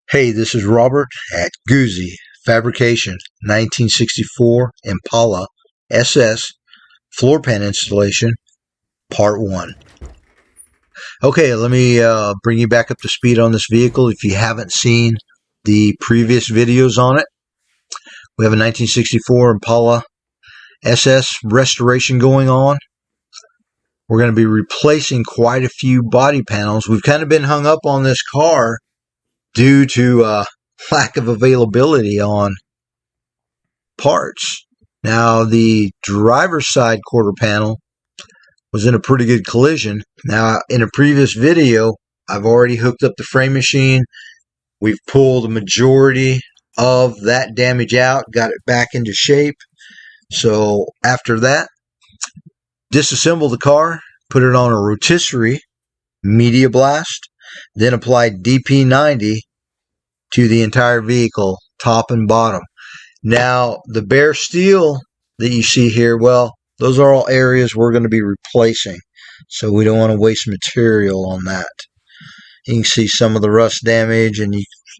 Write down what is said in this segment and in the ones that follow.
Hey, this is Robert at Guzzi Fabrication, 1964 Impala SS floor pan installation, part 1. Okay, let me bring you back up to speed on this vehicle if you haven't seen the previous videos on it. We have a 1964 Impala SS restoration going on. We're going to be replacing quite a few body panels. We've kind of been hung up on this car due to lack of availability on parts. Now, the driver's side quarter panel was in a pretty good collision. Now, in a previous video, I've already hooked up the frame machine. We've pulled a majority of that damage out, got it back into shape. So after that, disassemble the car, put it on a rotisserie media blast, then applied DP90 to the entire vehicle, top and bottom. Now, the bare steel that you see here, well, those are all areas we're going to be replacing. So we don't want to waste material on that. You can see some of the rust damage, and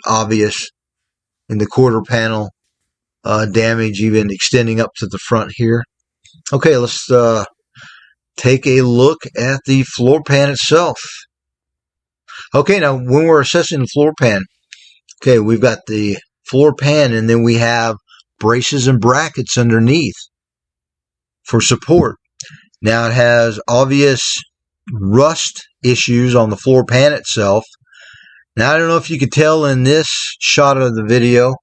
obvious in the quarter panel damage, even extending up to the front here. Okay, let's take a look at the floor pan itself. Okay, now when we're assessing the floor pan, okay, we've got the floor pan, and then we have braces and brackets underneath for support. Now, it has obvious rust issues on the floor pan itself. Now, I don't know if you could tell in this shot of the video,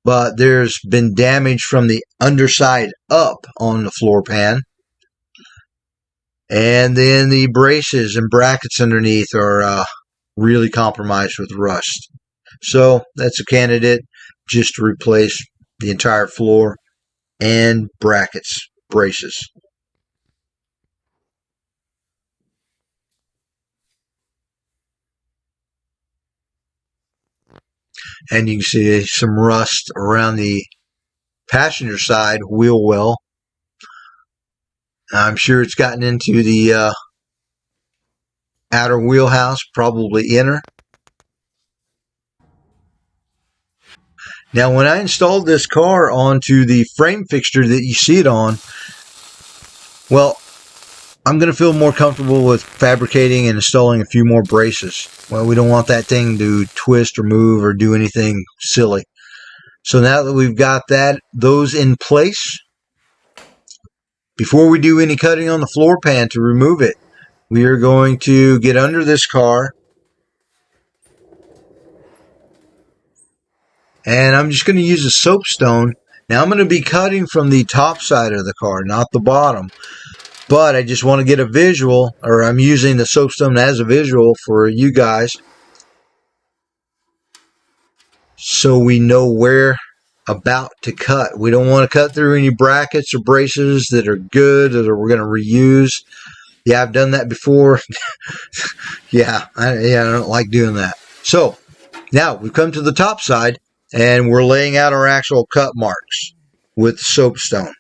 but there's been damage from the underside up on the floor pan. And then the braces and brackets underneath are really compromised with rust. So that's a candidate just to replace the entire floor and brackets, braces. And you can see some rust around the passenger side wheel well. I'm sure it's gotten into the outer wheelhouse, probably inner. Now, when I installed this car onto the frame fixture that you see it on, well, I'm going to feel more comfortable with fabricating and installing a few more braces. Well, we don't want that thing to twist or move or do anything silly. So now that we've got those in place, before we do any cutting on the floor pan to remove it, we are going to get under this car. And I'm just going to use a soapstone. Now, I'm going to be cutting from the top side of the car, not the bottom. But I just want to get a visual, or I'm using the soapstone as a visual for you guys, so we know where about to cut. We don't want to cut through any brackets or braces that are good or we're going to reuse. Yeah, I've done that before. Yeah, I don't like doing that. So now we've come to the top side, and we're laying out our actual cut marks with soapstone.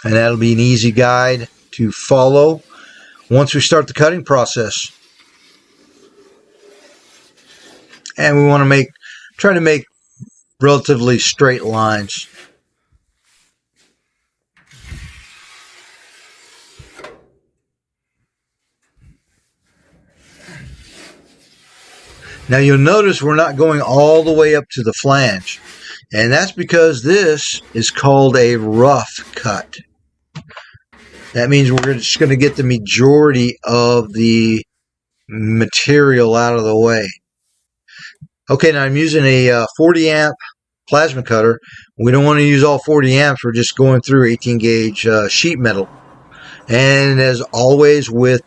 And that'll be an easy guide to follow once we start the cutting process. And we want to try to make relatively straight lines. Now, you'll notice we're not going all the way up to the flange. And that's because this is called a rough cut. That means we're just going to get the majority of the material out of the way. Okay, now I'm using a 40 amp plasma cutter. We don't want to use all 40 amps. We're just going through 18 gauge sheet metal. And as always with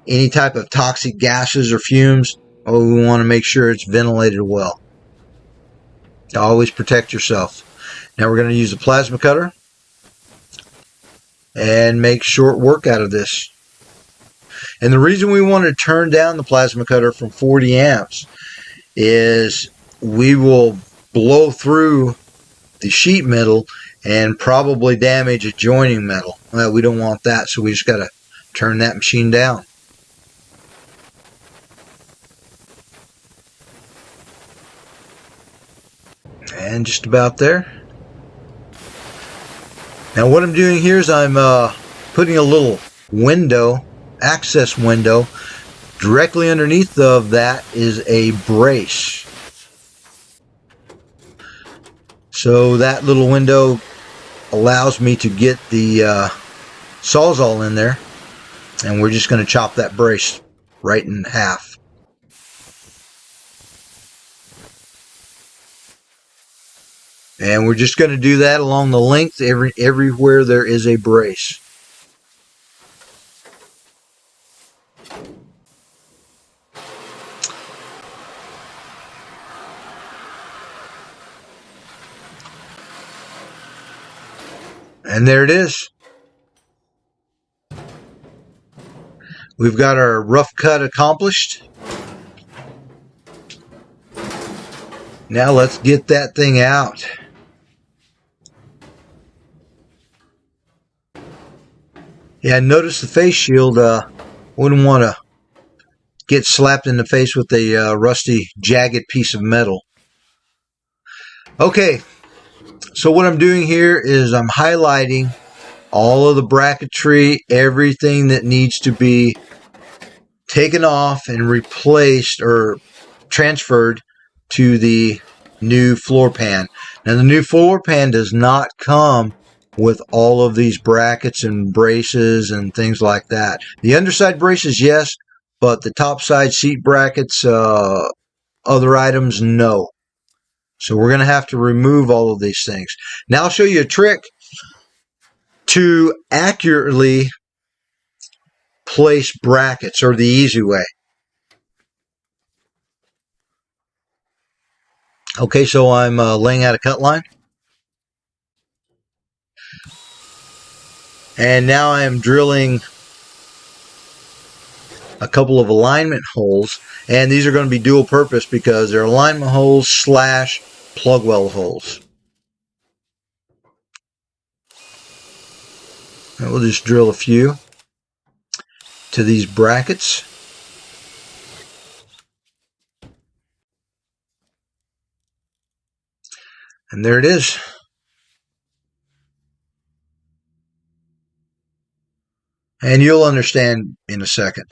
any type of toxic gases or fumes, we want to make sure it's ventilated well. Always protect yourself. Now we're going to use a plasma cutter and make short work out of this. And the reason we want to turn down the plasma cutter from 40 amps is we will blow through the sheet metal and probably damage a joining metal. Well, we don't want that, so we just got to turn that machine down. And just about there. Now what I'm doing here is I'm putting a little window, access window. Directly underneath of that is a brace. So that little window allows me to get the Sawzall in there. And we're just going to chop that brace right in half. And we're just going to do that along the length everywhere there is a brace. And there it is. We've got our rough cut accomplished. Now let's get that thing out. Yeah, notice the face shield. Wouldn't want to get slapped in the face with a rusty, jagged piece of metal. Okay, so what I'm doing here is I'm highlighting all of the bracketry, everything that needs to be taken off and replaced or transferred to the new floor pan. Now the new floor pan does not come with all of these brackets and braces and things like that. The underside braces, yes, but the top side seat brackets, other items, no. So we're going to have to remove all of these things. Now I'll show you a trick to accurately place brackets, or the easy way. Okay, so I'm laying out a cut line. And now I am drilling a couple of alignment holes. And these are going to be dual purpose because they're alignment holes slash plug weld holes. And we'll just drill a few to these brackets. And there it is. And you'll understand in a second.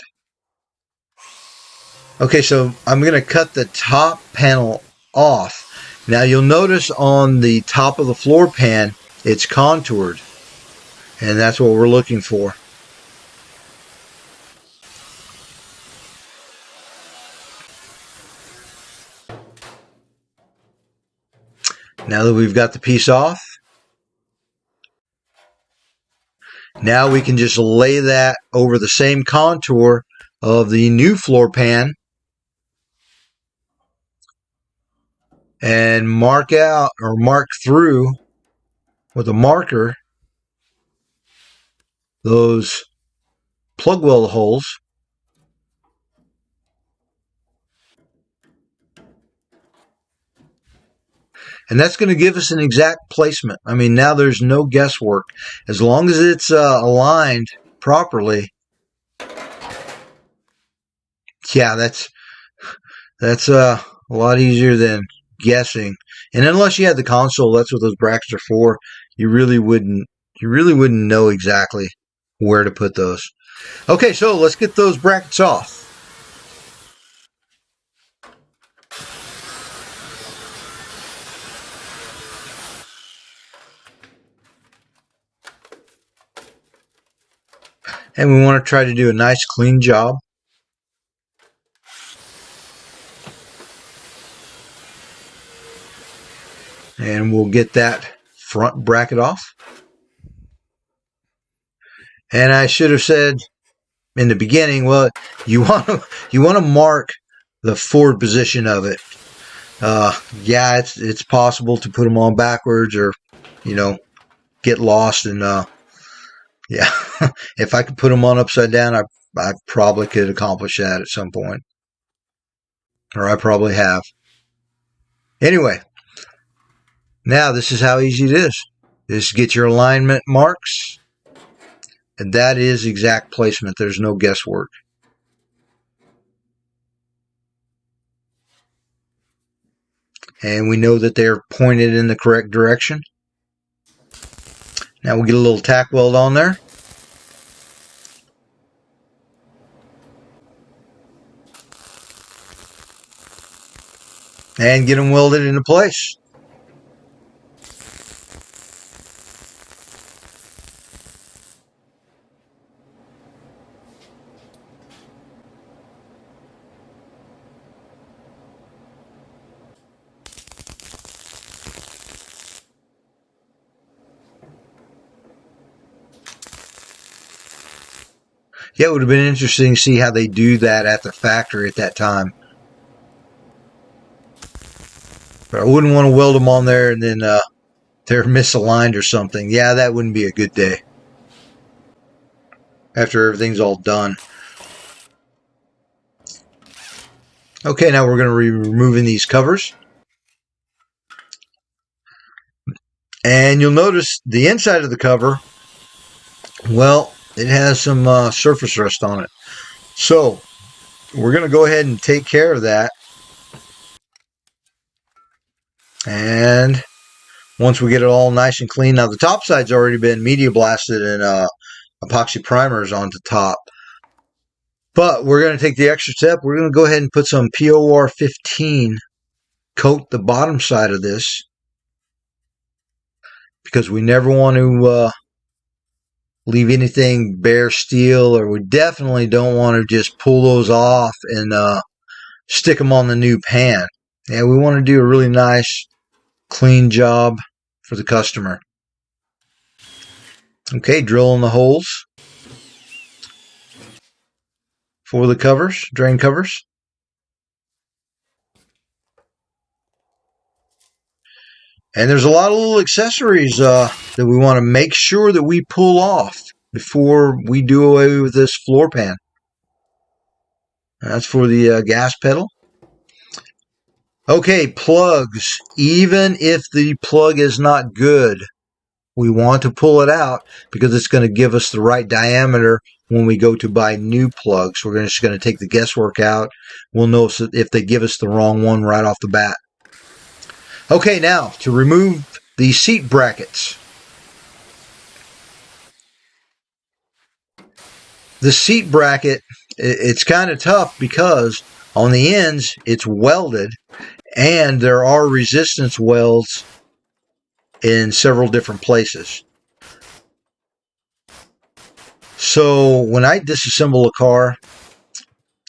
Okay, so I'm going to cut the top panel off. Now you'll notice on the top of the floor pan, it's contoured. And that's what we're looking for. Now that we've got the piece off, now we can just lay that over the same contour of the new floor pan and mark out or mark through with a marker those plug weld holes. And that's going to give us an exact placement. I mean, now there's no guesswork. As long as it's aligned properly. Yeah, that's a lot easier than guessing. And unless you had the console, that's what those brackets are for. You really wouldn't know exactly where to put those. Okay, so let's get those brackets off. And we want to try to do a nice clean job. And we'll get that front bracket off. And I should have said in the beginning, well, you want to mark the forward position of it. Yeah, it's possible to put them on backwards or, get lost. And yeah, if I could put them on upside down, I probably could accomplish that at some point, or I probably have. Anyway, now this is how easy it is. Just get your alignment marks, and that is exact placement. There's no guesswork. and we know that they're pointed in the correct direction. Now we'll get a little tack weld on there. And get them welded into place. Yeah, it would have been interesting to see how they do that at the factory at that time. But I wouldn't want to weld them on there and then they're misaligned or something. Yeah, that wouldn't be a good day after everything's all done. Okay, now we're going to be removing these covers. And you'll notice the inside of the cover, well, it has some surface rust on it. So we're going to go ahead and take care of that. And once we get it all nice and clean, now the top side's already been media blasted and epoxy primers on the top. But we're going to take the extra step. We're going to go ahead and put some POR 15, coat the bottom side of this, because we never want to leave anything bare steel, or we definitely don't want to just pull those off and stick them on the new pan. Yeah, we want to do a really nice, clean job for the customer. Okay, drilling the holes for the covers, drain covers. And there's a lot of little accessories that we want to make sure that we pull off before we do away with this floor pan. That's for the gas pedal. Okay, plugs. Even if the plug is not good, we want to pull it out because it's going to give us the right diameter when we go to buy new plugs. We're just going to take the guesswork out. We'll know if they give us the wrong one right off the bat. Okay, now to remove the seat brackets. The seat bracket, it's kind of tough because on the ends it's welded and there are resistance welds in several different places. So when I disassemble a car,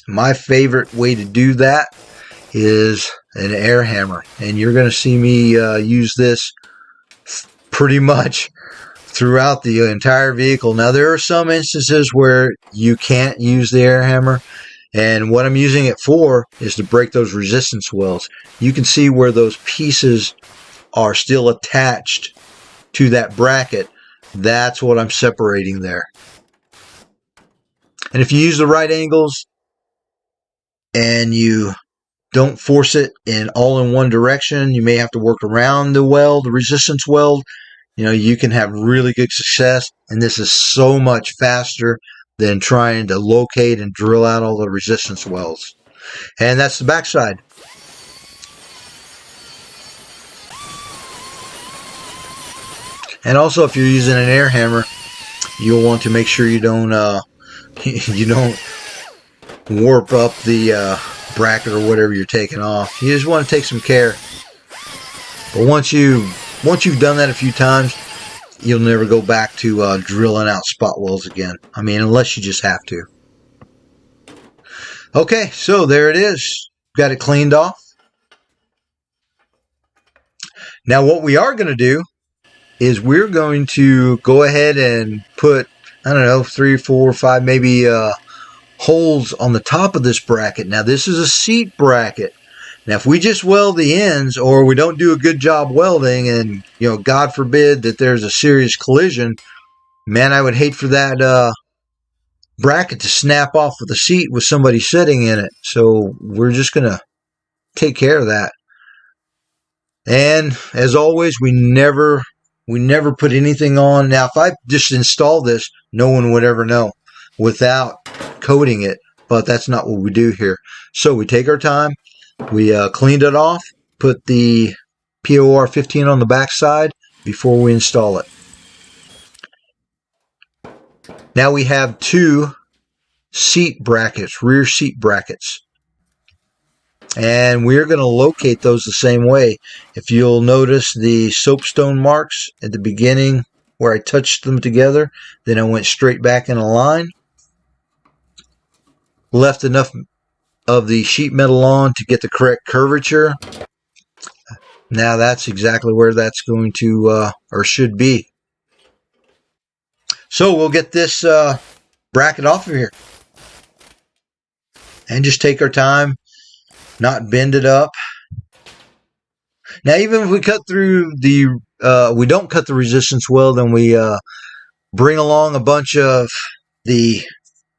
my favorite way to do that is an air hammer, and you're going to see me use this pretty much throughout the entire vehicle. Now there are some instances where you can't use the air hammer, and what I'm using it for is to break those resistance welds. You can see where those pieces are still attached to that bracket. That's what I'm separating there. And if you use the right angles and you don't force it in all in one direction, you may have to work around the weld, the resistance weld. You know, you can have really good success, and this is so much faster than trying to locate and drill out all the resistance welds. And that's the backside. And also, if you're using an air hammer, you'll want to make sure you don't warp up the bracket or whatever you're taking off. You just want to take some care. But once you've done that a few times, you'll never go back to drilling out spot welds again. I mean, unless you just have to. Okay, so there it is. Got it cleaned off. Now what we are going to do is we're going to go ahead and put, I don't know, 3, 4, 5 maybe holes on the top of this bracket. Now this is a seat bracket. Now if we just weld the ends, or we don't do a good job welding, and you know, God forbid that there's a serious collision, man, I would hate for that bracket to snap off of the seat with somebody sitting in it. So we're just gonna take care of that. And as always, we never put anything on. Now if I just install this, no one would ever know without coating it, but that's not what we do here. So we take our time, we cleaned it off, put the POR 15 on the back side before we install it. Now we have two seat brackets, rear seat brackets. And we're going to locate those the same way. If you'll notice the soapstone marks at the beginning where I touched them together, then I went straight back in a line. Left enough of the sheet metal on to get the correct curvature. Now that's exactly where that's going to, or should be. So we'll get this bracket off of here. And just take our time, not bend it up. Now, even if we cut through the, we don't cut the resistance weld, and we bring along a bunch of the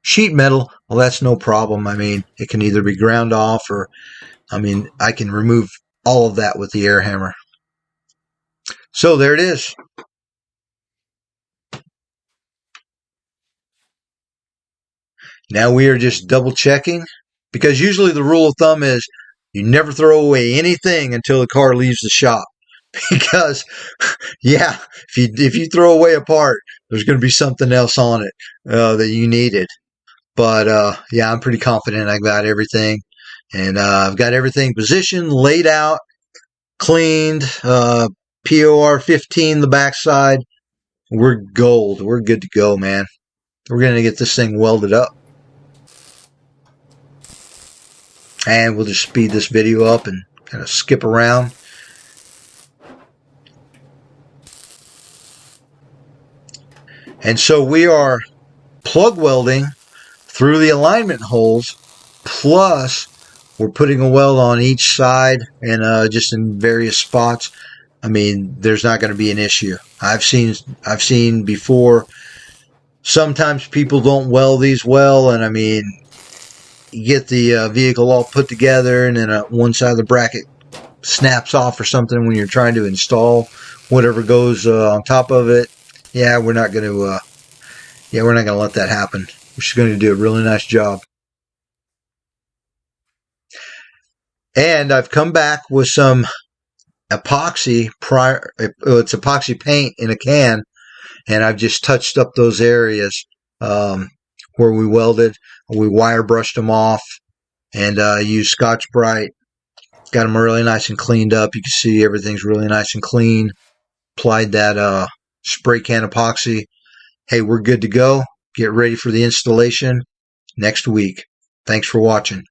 sheet metal, well, that's no problem. I mean, it can either be ground off or, I mean, I can remove all of that with the air hammer. So there it is. Now we are just double checking, because usually the rule of thumb is you never throw away anything until the car leaves the shop. Because, yeah, if you throw away a part, there's going to be something else on it that you needed. But, yeah, I'm pretty confident I got everything. And I've got everything positioned, laid out, cleaned, POR 15 the backside. We're gold. We're good to go, man. We're going to get this thing welded up. And we'll just speed this video up and kind of skip around. And so we are plug welding through the alignment holes, plus we're putting a weld on each side and just in various spots. I mean, there's not going to be an issue. I've seen before, sometimes people don't weld these well, and I mean, you get the vehicle all put together and then one side of the bracket snaps off or something when you're trying to install whatever goes on top of it. Yeah, we're not going to let that happen. We're just going to do a really nice job. And I've come back with some epoxy it's epoxy paint in a can, and I've just touched up those areas where we welded. We wire brushed them off and used Scotch-Brite. Got them really nice and cleaned up. You can see everything's really nice and clean. Applied that spray can epoxy. Hey, we're good to go. Get ready for the installation next week. Thanks for watching.